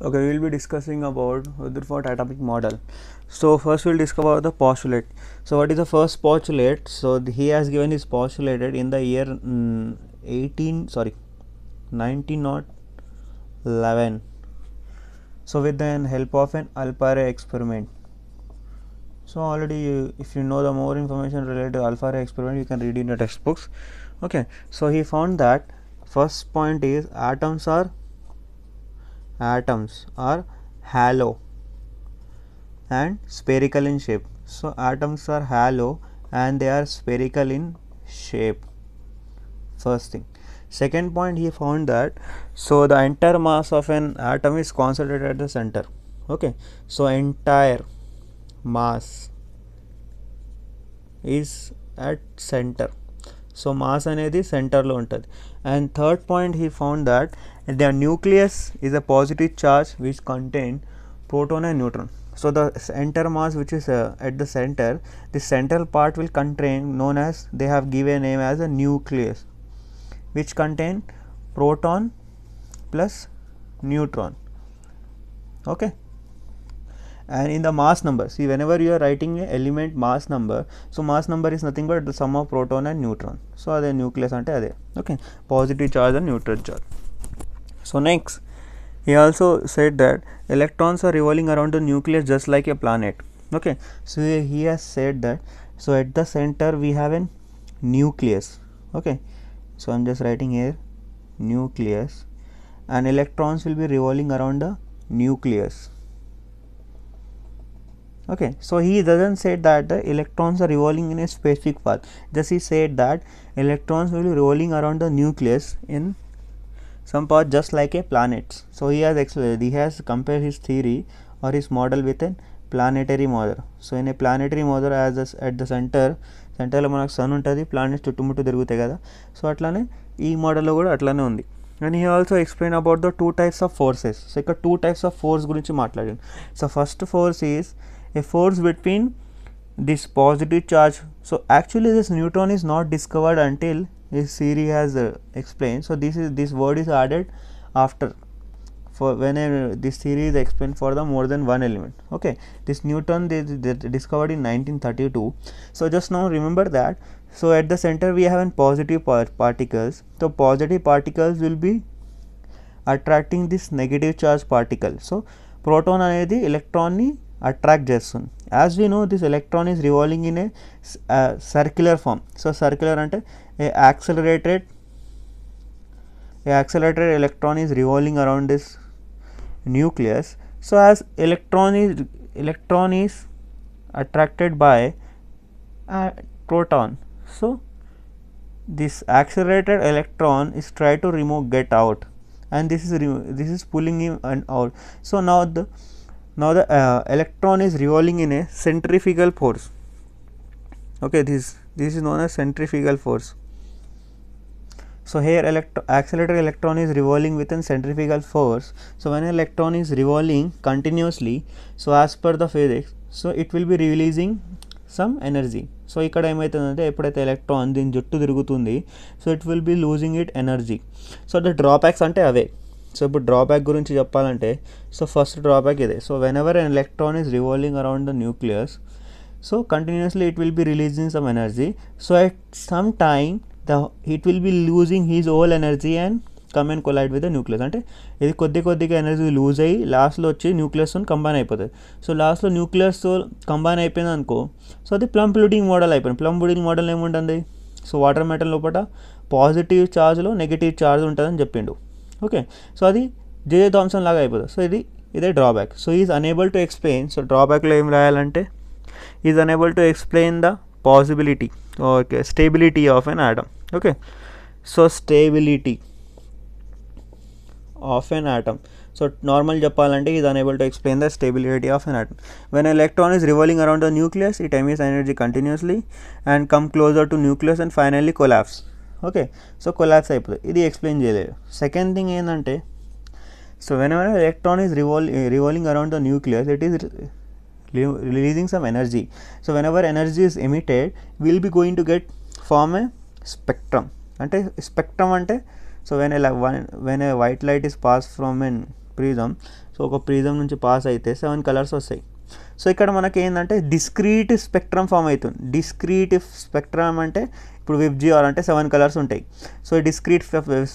Okay, we will be discussing about Rutherford atomic model. So first we'll discover the postulate. So what is the first postulate? So he has given his postulated in the year 1911. So with the help of an alpha ray experiment. So already if you know the more information related to alpha ray experiment, you can read in the textbooks. Okay, so he found that first point is atoms are hollow and spherical in shape. So atoms are hollow and they are spherical in shape. First thing. Second point, he found that so the entire mass of an atom is concentrated at the center. Okay, so entire mass is at center. So mass అనేది సెంటర్లో ఉంటుంది. And third point, he found that the nucleus is a positive charge which contain proton and neutron. So the entire mass which is at the center, the central part will contain known as, they have given a name as a nucleus, which contain proton plus neutron. Okay, and in the mass number, see whenever you are writing a element mass number, so mass number is nothing but the sum of proton and neutron. So ade nucleus ante ade. Okay, positive charge and neutral charge. So next, he also said that electrons are revolving around the nucleus just like a planet. Okay, so he has said that so at the center we have a nucleus. Okay, so I'm just writing here nucleus, and electrons will be revolving around the nucleus. Okay, so he doesn't say that the electrons are revolving in a specific path, just he said that electrons will be revolving around the nucleus in some path just like a planet. So he has compared his theory or his model with a planetary model. So in a planetary model, as at the సెంటర్లో మనకు sun ఉంటుంది, planets చుట్టుముట్టు తిరుగుతాయి కదా. So అట్లానే ఈ మోడల్లో కూడా అట్లానే ఉంది. And he also explain about the two types of forces. So ఇక్కడ టూ టైప్స్ ఆఫ్ ఫోర్స్ గురించి మాట్లాడాను. So first force is a force between this positive charge. So actually this neutron is not discovered until this theory has explained. So this word is added after, for when this theory is explained for the more than one element. Okay, this neutron they discovered in 1932. So just now remember that, so at the center we have positive particles. So positive particles will be attracting this negative charge particle. So proton అనేది electron ని attract చేస్తుంది. As we know this electron is revolving in a circular form. So circular అంటే a accelerated electron is revolving around this nucleus. So as electron is attracted by a proton, so this accelerated electron is try to get out, and this is pulling him out. So now the electron is revolving in a centrifugal force. Okay, this is known as centrifugal force. So here accelerated electron is revolving within centrifugal force. So when an electron is revolving continuously, so as per the physics, so it will be releasing some energy. So ఇక్కడ ఏమవుతుందంటే ఎప్పుడైతే electron దీని చుట్టూ తిరుగుతుంది, so it will be losing its energy. So the drawbacks అంటే అవే. So ఇప్పుడు drawback గురించి చెప్పాలంటే, సో ఫస్ట్ డ్రాబ్యాక్ ఇదే. So whenever an electron is revolving around the nucleus, so continuously it will be releasing some energy. So at some time it will be losing his all energy and come and collide with the nucleus. అంటే ఇది కొద్దిగా energy loose అయ్యి లాస్ట్లో వచ్చి న్యూక్లియస్తో combine అయిపోతుంది. So లాస్ట్లో న్యూక్లియస్తో combine అయిపోయింది అనుకో, సో అది ప్లమ్ పుడింగ్ మోడల్ అయిపోయింది. ప్లమ్ పుడింగ్ మోడల్ ఏముంటుంది, సో వాటర్ మెటల్ లోపల పాజిటివ్ ఛార్జ్లో నెగిటివ్ ఛార్జ్ ఉంటుందని చెప్పిండు. ఓకే, సో అది జే థామ్సన్ లాగా అయిపోతుంది. సో ఇదే drawback. So is unable to explain. So డ్రాబ్యాక్లో ఏం రాయాలంటే, is unable to explain the possibility, okay, stability of an atom. Okay, so stability of an atom. So normal చెప్పాలంటే is unable to explain the stability of an atom. When electron is revolving around the nucleus, it emits energy continuously and come closer to nucleus and finally collapse. Okay, so collapse అయిపోతుంది. ఇది explain చేయలేదు. Second thing ఏంటంటే, so when ever electron is revolving around the nucleus, it is releasing some energy. So whenever energy is emitted, we will be going to form a spectrum. అంటే spectrum అంటే, so when a white light is passed from a prism. So ఒక prism నుంచి pass అయితే 7 colours వస్తాయి. So ఇక్కడ మనకి ఏంటంటే discrete spectrum form అవుతుంది. డిస్క్రీట్ స్పెక్ట్రమ్ అంటే ఇప్పుడు విబ్జిఆర్ అంటే 7 కలర్స్ ఉంటాయి. సో ఈ డిస్క్రీట్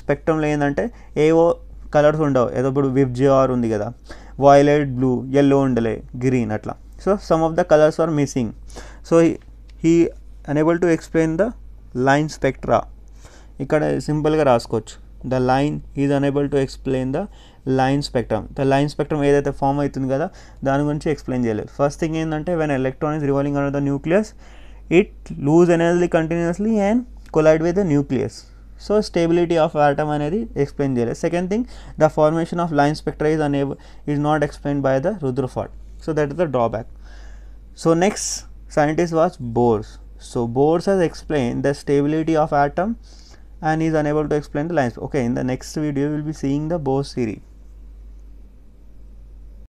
స్పెక్ట్రమ్లో ఏంటంటే ఏవో కలర్స్ ఉండవు. ఏదో ఇప్పుడు విబ్జిఆర్ ఉంది కదా, వైలెట్, బ్లూ, ఎల్లో ఉండలే, గ్రీన్ అట్లా. So some of the colours are missing. So he unable to explain the line spectra. ఇక్కడ సింపుల్గా రాసుకోవచ్చు, the line is unable to explain the line spectrum. ద లైన్ స్పెక్ట్రమ్ ఏదైతే ఫామ్ అవుతుంది కదా దాని గురించి ఎక్స్ప్లెయిన్ చేయలేదు. ఫస్ట్ థింగ్ ఏంటంటే when electron is revolving around the nucleus it lose energy continuously and collide with the nucleus. So stability of atom అనేది ఎక్స్ప్లెయిన్ చేయలేదు. Second thing, the formation of line spectra is not explained by the Rutherford. So that is the drawback. So next scientist was Bose. So Bose has explained the stability of atom and is unable to explain the lines. Okay, in the next video we will be seeing the Bose theory.